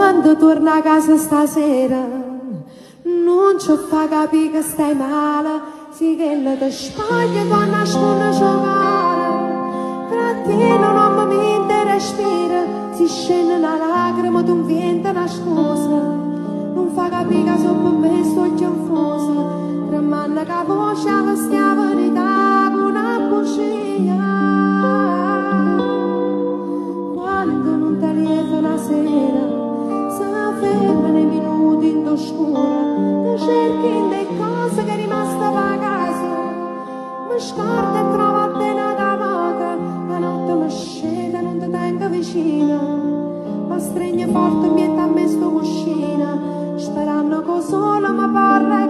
quando torna a casa stasera non ci fa capire che stai male, sì che le ti spoglia con nasconde giocare, tra te non mi mente respira, si scende una lacrima tu un vento nascosta, non fa capire che sopra me sto confusa, tremando che voce alla stia verità con una bugia. Quando non ti lieta una sera, si ferma nei minuti in oscura, ti cerchi in delle cose che è rimasta a casa, mi scorda e trova bene da volta, la notte mi scende, non ti tengo vicina, ma stringe forte e mi a me sto cuscina, sperando che solo mi parla